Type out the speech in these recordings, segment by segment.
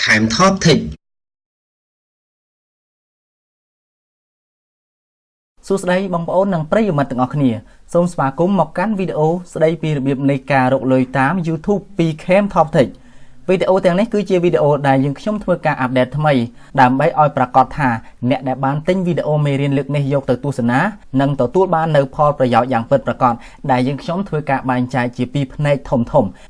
ខែមថប់ធីកសួស្តីបងប្អូននិងប្រិយមិត្តទាំងអស់គ្នាសូមស្វាគមន៍មកកាន់វីដេអូស្ដីពីរបៀបនៃការរកលុយតាម YouTube ពីខេមថប់ធីកវីដេអូទាំងនេះគឺជាវីដេអូដែលយើងខ្ញុំធ្វើការអាប់ដេតថ្មីដើម្បីឲ្យប្រាកដថាអ្នកដែលបានទិញវីដេអូមេរៀនលើកនេះយកទៅទស្សនានឹងទទួលបាននូវផលប្រយោជន៍យ៉ាងពិតប្រាកដដែលយើងខ្ញុំធ្វើការបែងចែកជាពីរផ្នែកធំ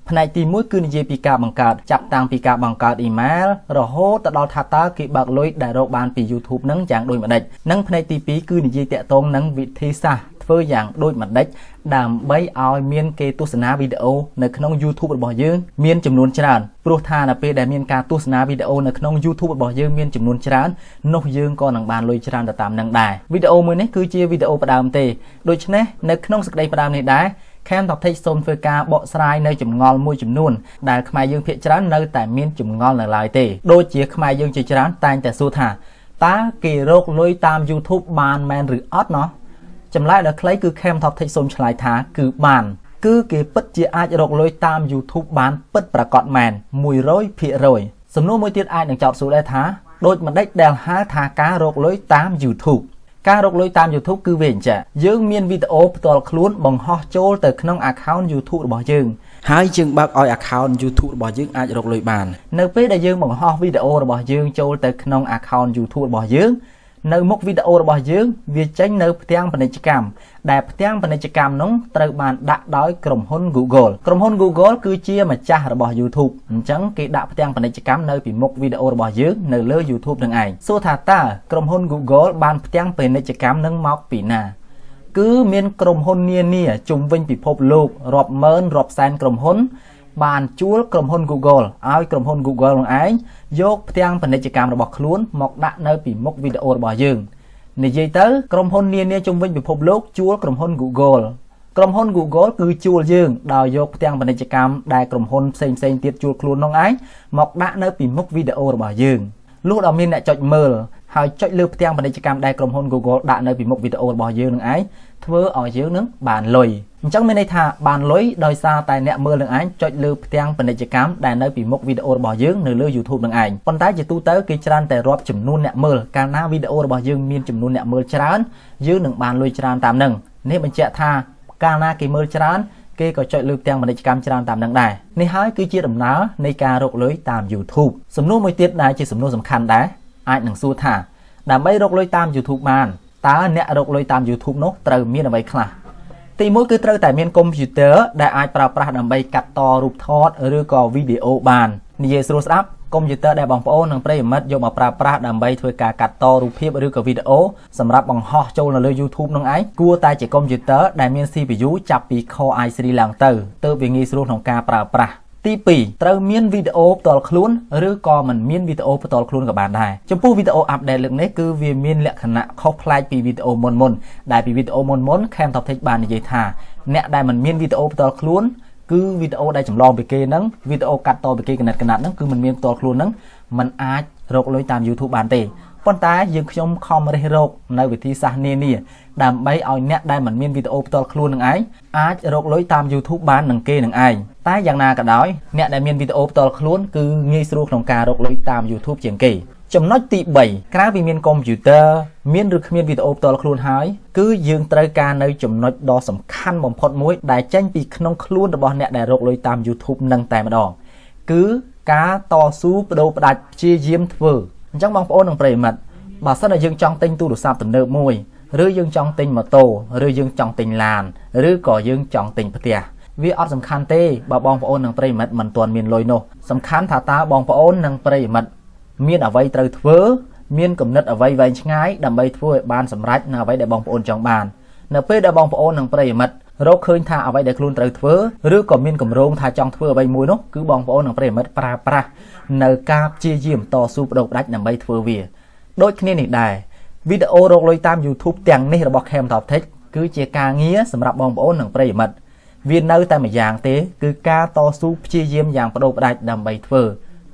ផ្នែកទី1គឺនិយាយពីការបង្កើតចាប់តាំងពីការបង្កើតអ៊ីមែលរហូតទៅដល់ថាតើគេបើកលុយដែលរកបានពី YouTube នឹងយ៉ាងដូចម្ដេចនិងផ្នែកទី2គឺនិយាយតាក់ទងនឹងវិធីសាស្ត្រធ្វើយ៉ាងដូចម្ដេចដើម្បីឲ្យមានគេទស្សនាវីដេអូនៅក្នុង YouTube របស់យើងមានចំនួនច្រើនព្រោះថានៅពេលដែលមានការទស្សនាវីដេអូនៅក្នុង YouTube របស់យើងមានចំនួនច្រើននោះយើងក៏នឹងបានលុយច្រើនទៅតាមនឹងដែរវីដេអូមួយនេះគឺជាវីដេអូផ្ដើមទេដូច្នេះនៅក្នុងសេចក្តីផ្ដើមនេះដែរខេមថប់ធីកសូមធ្វើការបកស្រាយនៅចម្ងល់មួយចំនួនដែលខ្មែរយើងភាគច្រើននៅតែមានចម្ងល់នៅឡើយទេដូចជាខ្មែរយើងជាច្រើនតែងតែសួរថាតើគេរកលុយតាម YouTube បានមែនឬអត់ណោះចម្លើយដ៏ខ្លីគឺខេមថប់ធីកសូមឆ្លើយថាគឺបានគឺគេពិតជាអាចរកលុយតាម YouTube បានពិតប្រាកដមែន 100% សំណួរមួយទៀតអាចនឹងចោទសួរដែរថាដូចម្ដេចដែលហៅថាការរកលុយតាម YouTube ការរកលុយតាម YouTube គឺវាអញ្ចឹងយើងមានវីដេអូផ្ទាល់ខ្លួនបង្ហោះចូលទៅក្នុង account YouTube របស់យើងហើយយើងបើកឲ្យ account YouTube របស់យើងអាចរកលុយបាននៅពេលដែលយើងបង្ហោះវីដេអូរបស់យើងចូលទៅក្នុង account YouTube របស់យើងនៅមុខវីដេអូរបស់យើងវាចេញនៅផ្ទាំងពាណិជ្ជកម្មដែលផ្ទាំងពាណិជ្ជកម្មនោះត្រូវបានដាក់ដោយក្រុមហ៊ុន Google ក្រុមហ៊ុន Google គឺជាម្ចាស់របស់ YouTube អញ្ចឹងគេដាក់ផ្ទាំងពាណិជ្ជកម្មនៅពីមុខវីដេអូរបស់យើងនៅលើ YouTube នឹងឯងសួរថាតើក្រុមហ៊ុន Google បានផ្ទាំងពាណិជ្ជកម្មនឹងមកពីណាគឺមានក្រុមហ៊ុននានាជុំវិញពិភពលោករាប់ម៉ឺនរាប់សែនក្រុមហ៊ុនបានជួលក្រុមហ៊ុន Google ឲ្យក្រុមហ៊ុន Google នឹងឯងយកផ្ទាំងពាណិជ្ជកម្មរបស់ខ្លួនមកដាក់នៅពីមុខវីដេអូរបស់យើងនិយាយទៅក្រុមហ៊ុននានាជុំវិញពិភពលោកជួលក្រុមហ៊ុន Google ក្រុមហ៊ុន Google គឺជួលយើងដោយយកផ្ទាំងពាណិជ្ជកម្មដែលក្រុមហ៊ុនផ្សេងទៀតជួលខ្លួននោះឯងមកដាក់នៅពីមុខវីដេអូរបស់យើងលុះដល់មានអ្នកចុចមើលហើយចុចលើផ្ទាំងពាណិជ្ជកម្មដែលក្រុមហ៊ុន Google ដាក់នៅពីមុខវីដេអូរបស់យើងនឹងឯងធ្វើឲ្យយើងនឹងបានលុយអញ្ចឹងមានន័យថាបានលុយដោយសារតែអ្នកមើលនឹងឯងចុចលើផ្ទាំងពាណិជ្ជកម្មដែលនៅពីមុខវីដេអូរបស់យើងនៅលើ YouTube នឹងឯងប៉ុន្តែជាទូទៅគេច្រើនតែរាប់ចំនួនអ្នកមើលកាលណាវីដេអូរបស់យើងមានចំនួនអ្នកមើលច្រើនយើងនឹងបានលុយច្រើនតាមនឹងនេះបញ្ជាក់ថាកាលណាគេមើលច្រើនគេក៏ចុចលើផ្ទាំងពាណិជ្ជកម្មច្រើនតាមនឹងដែរនេះហើយគឺជាដំណើរនៃការរកលុយតាម YouTube សំណួរមួយទៀតដែលជាសំណួរសំខាន់ដែរអាចនឹងសួរថាដើម្បីរកលុយតាម YouTube បានតើអ្នករកលុយតាម YouTube នោះត្រូវមានអ្វីខ្លះទី1គឺត្រូវតែមានកុំព្យូទ័រដែលអាចប្រើប្រាស់ដើម្បីកាត់តរូបថតឬក៏វីដេអូបាននិយាយស្រួលស្ដាប់កុំព្យូទ័រដែលបងប្អូននិងប្រិយមិត្តយកមកប្រើប្រាស់ដើម្បីធ្វើការកាត់តរូបភាពឬក៏វីដេអូសម្រាប់បង្ហោះចូលនៅលើ YouTube នឹងឯងគួរតែជាកុំព្យូទ័រដែលមាន CPU ចាប់ពី Core i3 ឡើងទៅទើបវាងាយស្រួលក្នុងការប្រើប្រាស់ទី2ត្រូវមានវីដេអូផ្ទាល់ខ្លួនឬក៏មិនមានវីដេអូផ្ទាល់ខ្លួនក៏បានដែរចំពោះវីដេអូអាប់ដេតលើកនេះគឺវាមានលក្ខណៈខុសប្លែកពីវីដេអូមុនដែលពីវីដេអូមុនខេមថប់ធីកបាននិយាយថាអ្នកដែលមិនមានវីដេអូផ្ទាល់ខ្លួនគឺវីដេអូដែលចម្លងពីគេហ្នឹងវីដេអូកាត់តពីគេកណាត់ហ្នឹងគឺមិនមានផ្ទាល់ខ្លួនហ្នឹងมันអាចរកលុយតាម YouTube បានទេប៉ុន្តែយើងខ្ញុំខំរិះរកនៅវិធីសាស្ត្រនានាដើម្បីឲ្យអ្នកដែលមិនមានវីដេអូផ្ទាល់ខ្លួននឹងឯងអាចរកលុយតាម YouTube បាននឹងគេនឹងឯងតែយ៉ាងណាក៏ដោយអ្នកដែលមានវីដេអូផ្ទាល់ខ្លួនគឺងាយស្រួលក្នុងការរកលុយតាម YouTube ជាងគេចំណុចទី3ក្រៅពីមានកុំព្យូទ័រមានឬគ្មានវីដេអូផ្ទាល់ខ្លួនហើយគឺយើងត្រូវការនៅចំណុចដ៏សំខាន់បំផុតមួយដែលចេញពីក្នុងខ្លួនរបស់អ្នកដែលរកលុយតាម YouTube នឹងតែម្ដងគឺការតស៊ូបដូរផ្ដាច់ព្យាយាមធ្វើអញ្ចឹងបងប្អូននិងប្រិយមិត្តបើសិនតែយើងចង់ទិញទូរស័ព្ទទំនើបមួយឬយើងចង់ទិញម៉ូតូឬយើងចង់ទិញឡានឬក៏យើងចង់ទិញផ្ទះវាអត់សំខាន់ទេបើបងប្អូននិងប្រិយមិត្តមិនទាន់មានលុយនោះសំខាន់ថាតើបងប្អូននិងប្រិយមិត្តមានអ្វីត្រូវធ្វើមានគំនិតអ្វីវែងឆ្ងាយដើម្បីធ្វើឲ្យបានសម្រេចនៅអ្វីដែលបងប្អូនចង់បាននៅពេលដែលបងប្អូននិងប្រិយមិត្តរកឃើញថាអ្វីដែលខ្លួនត្រូវធ្វើឬក៏មានគម្រោងថាចង់ធ្វើអ្វីមួយនោះគឺបងប្អូននិងប្រិយមិត្តប្រើប្រាស់នៅការព្យាយាមតស៊ូបដូរផ្ដាច់ដើម្បីធ្វើវាដូចគ្នានេះដែរវីដេអូរកលុយតាម YouTube ទាំងនេះរបស់ខេមថប់ធីកគឺជាការងារសម្រាប់បងប្អូននិងប្រិយមិត្តវានៅតែម្យ៉ាងទេគឺការតស៊ូព្យាយាមយ៉ាងបដូរផ្ដាច់ដើម្បីធ្វើ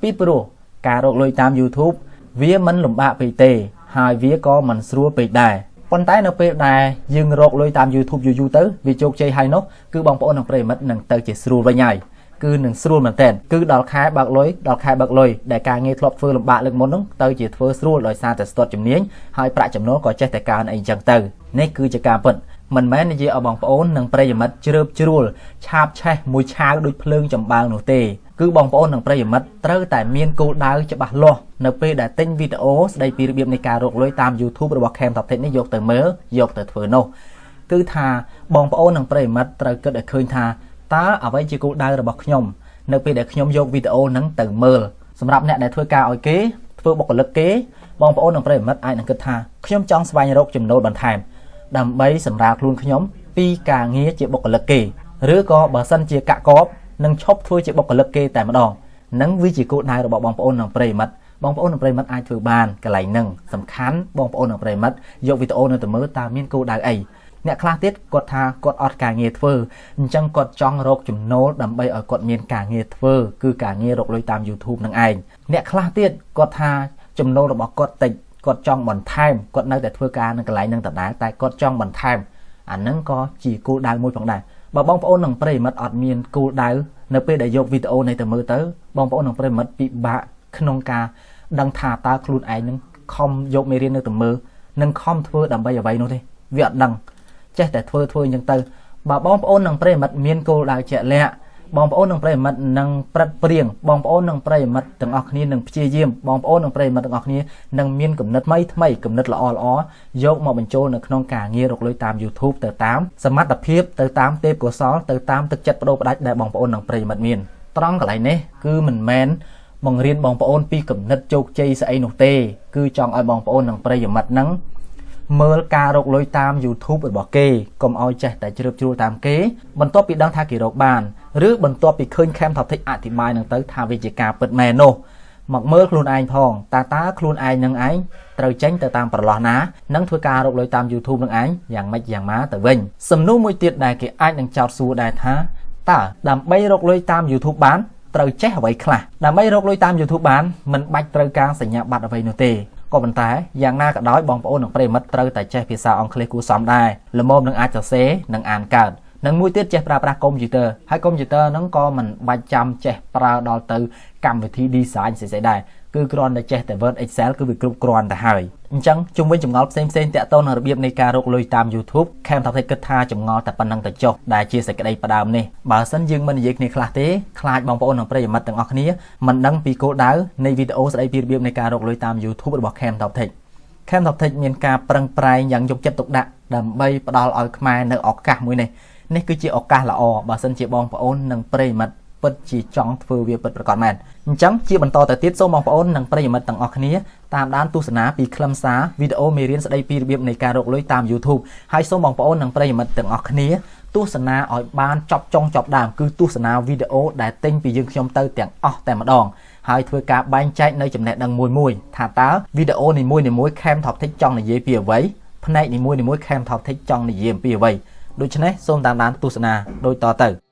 ពីព្រោះការរកលុយតាម YouTube វាមិនលំបាកពេកទេហើយវាក៏មិនស្រួលពេកដែរប៉ុន្តែនៅពេលដែលយើងរកលុយតាម YouTube យូរទៅវាជោគជ័យហើយនោះគឺបងប្អូននិងប្រិយមិត្តនឹងទៅជាស្រួលវិញហើយ គឺនឹងស្រួលមែនទែនគឺដល់ខែបើកលុយដែលការងារធ្លាប់ធ្វើលំបាកលើកមុនហ្នឹងទៅជាធ្វើស្រួលដោយសារតែស្ទាត់ជំនាញហើយប្រាក់ចំណូលក៏ចេះតែកើនអីចឹងទៅនេះគឺជាការពិតមិនមែននិយាយឲ្យបងប្អូននិងប្រិយមិត្តជ្រើបជ្រួលឆាបឆេះមួយឆាវដូចភ្លើងចំបើងនោះទេគឺបងប្អូននិងប្រិយមិត្តត្រូវតែមានគោលដៅច្បាស់លាស់នៅពេលដែលទិញវីដេអូស្ដីពីរបៀបនៃការរកលុយតាម YouTube របស់ Cam Top Tech នេះយកទៅមើលយកទៅធ្វើនោះគឺថាបងប្អូននិងប្រិយមិត្តត្រូវគិតឲ្យឃើញថាតើអ្វីជាគោលដៅរបស់ខ្ញុំនៅពេលដែលខ្ញុំយកវីដេអូហ្នឹងទៅមើលសម្រាប់អ្នកដែលធ្វើការឲ្យគេធ្វើបុគ្គលិកគេបងប្អូននិងប្រិយមិត្តអាចនឹងគិតថាខ្ញុំចង់ស្វែងរកចំណូលបន្ថែមដើម្បីសម្រាលខ្លួនខ្ញុំពីការងារជាបុគ្គលិកគេឬក៏បើសិនជាកាក់កបនឹងឈប់ធ្វើជាបុគ្គលិកគេតែម្ដងនឹងវាជាគោលដៅរបស់បងប្អូននិងប្រិយមិត្តបងប្អូននិងប្រិយមិត្តអាចធ្វើបានកន្លែងហ្នឹងសំខាន់បងប្អូននិងប្រិយមិត្តយកវីដេអូនៅទៅមើលតើមានគោលដៅអីអ្នកខ្លះទៀតគាត់ថាគាត់អត់ការងារធ្វើអញ្ចឹងគាត់ចង់រកចំណូលដើម្បីឲ្យគាត់មានការងារធ្វើគឺការងាររកលុយតាម YouTube នឹងឯងអ្នកខ្លះទៀតគាត់ថាចំណូលរបស់គាត់តិចគាត់ចង់បន្ថែមគាត់នៅតែធ្វើការនៅកន្លែងហ្នឹងដដែលតែគាត់ចង់បន្ថែមអាហ្នឹងក៏ជាគោលដៅមួយផងដែរបើបងប្អូននិងប្រិយមិត្តអត់មានគោលដៅនៅពេលដែលយកវីដេអូនេះទៅមើលទៅបងប្អូននិងប្រិយមិត្តពិបាកក្នុងការដឹងថាតើខ្លួនឯងនឹងខំយកមេរៀននៅទៅមើលនឹងខំធ្វើដើម្បីអ្វីនោះទេវាអត់ដឹងចេះតែធ្វើអញ្ចឹងទៅបើបងប្អូននិងប្រិយមិត្តមានគោលដៅជាក់លាក់បងប្អូននិងប្រិយមិត្តនឹងប្រឹកព្រៀងបងប្អូននិងប្រិយមិត្តទាំងអស់គ្នានឹងព្យាយាមបងប្អូននិងប្រិយមិត្តទាំងអស់គ្នានឹងមានគំនិតថ្មីគំនិតល្អយកមកបញ្ចូលនៅក្នុងការងាររកលុយតាម YouTube ទៅតាមសមត្ថភាពទៅតាមទេពកោសល្យទៅតាមទឹកចិត្តបដូរផ្ដាច់ដែលបងប្អូននិងប្រិយមិត្តមានត្រង់កន្លែងនេះគឺមិនមែនបង្រៀនបងប្អូនពីគំនិតជោគជ័យស្អីនោះទេគឺចង់ឲ្យបងប្អូននិងប្រិយមិត្តនឹងមើលការរកលុយតាម YouTube របស់គេកុំឲ្យចេះតែជ្រើបជ្រួលតាមគេបន្ទាប់ពីដឹងថាគេរកបានឬបន្ទាប់ពីឃើញ Cam Top Tech អធិប្បាយនឹងទៅថាវាជាការពិតមែននោះមកមើលខ្លួនឯងផងតើខ្លួនឯងនឹងឯងត្រូវចេញទៅតាមប្រឡោះណានិងធ្វើការរកលុយតាម YouTube នឹងឯងយ៉ាងម៉េចយ៉ាងម៉ាទៅវិញសំណួរមួយទៀតដែលគេអាចនឹងចោទសួរដែរថាតើដើម្បីរកលុយតាម YouTube បានត្រូវចេះអ្វីខ្លះដើម្បីរកលុយតាម YouTube បានមិនបាច់ត្រូវការសញ្ញាបត្រអ្វីនោះទេក៏ប៉ុន្តែយ៉ាងណាក៏ដោយបងប្អូននិងប្រិយមិត្តត្រូវតែចេះភាសាអង់គ្លេសគួរសមដែរល្មមនឹងអាចសរសេរនិងអានកើតនិងមួយទៀតចេះប្រើប្រាស់កុំព្យូទ័រហើយកុំព្យូទ័រហ្នឹងក៏មិនបាច់ចាំចេះប្រើដល់ទៅកម្មវិធី design ស្អីៗដែរគឺគ្រាន់តែចេះតែ Word Excel គឺវាគ្រប់គ្រាន់ទៅហើយអញ្ចឹងជុំវិញចម្ងល់ផ្សេងៗតាក់ទងនឹងរបៀបនៃការរកលុយតាម YouTube Cam Top Tech គិតថាចម្ងល់តែប៉ុណ្្នឹងទៅចុះដែលជាសេចក្តីផ្ដើមនេះបើសិនយើងមិននិយាយគ្នាខ្លះទេខ្លាចបងប្អូននិងប្រិយមិត្តទាំងអស់គ្នាមិនដឹងពីគោលដៅនៃវីដេអូស្ដីពីរបៀបនៃការរកលុយតាម YouTube របស់ Cam Top Tech Cam Top Tech មានការប្រឹងប្រែងយ៉ាងយកចិត្តទុកដាក់ដើម្បីផ្ដល់ឲ្យខ្មែរនៅឱកាសមួយនេះគឺជាឱកាសល្អបើសិនជាបងប្អូននិងប្រិយមិត្តពិតជាចង់ធ្វើវាពិតប្រាកដមែនអញ្ចឹងជាបន្តទៅទៀតសូមបងប្អូននិងប្រិយមិត្តទាំងអស់គ្នាតាមដានទស្សនាពីខ្លឹមសារវីដេអូមេរៀនស្ដីពីរបៀបនៃការរកលុយតាម YouTube ហើយសូមបងប្អូននិងប្រិយមិត្តទាំងអស់គ្នាទស្សនាឲ្យបានចប់ចុងចប់ដើមគឺទស្សនាវីដេអូដែលទិញពីយើងខ្ញុំទៅទាំងអស់តែម្ដងហើយធ្វើការបែងចែកនៅចំណេះដឹងមួយថាតើវីដេអូនីមួយ Cam Top Tech ចង់និយាយពីអ្វីផ្នែកនីមួយ Cam Top Tech ចង់និយាយពីអ្វីដូច្នេះសូមតាមដានទស្សនាដូចតទៅ